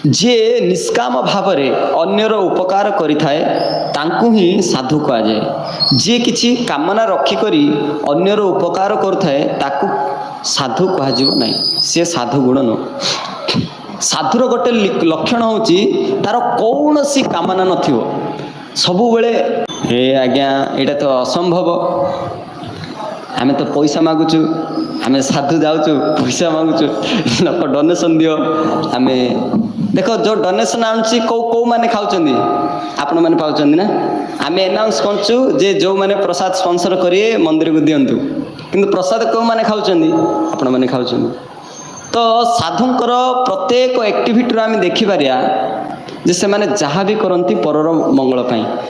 जे निष्काम भाव अन्यर उपकार करिथाए तांकु ही साधु कहा जाए। जे किछि कामना रखिकरी अन्यर उपकार करुथाए ताकु साधु कहा जीव नहीं, से साधु गुण न। साधुर गोटे लक्षण होची तार कौन सी कामना नथिवो, सबु बेले हे आज्ञा एटा तो असंभव, आमे तो पैसा मागुचु, आमे साधु जाऊचु पैसा मागुचु, लोक डोनेशन दियो। आमे देखो जो डोनेशन आनुची कौ माने खाउचंदी, आपण माने पाउचंदी ना। आमे अनाउंस करचु जे जो माने प्रसाद स्पॉन्सर करिए मंदिर को दियंतु, किंतु प्रसाद कौ माने खाउचंदी, आपण माने खाउचंदी। तो साधुंकर प्रत्येक एक्टिविटी आमे देखि पारिया जे से माने जहाँ भी करंती परर मंगल पाई।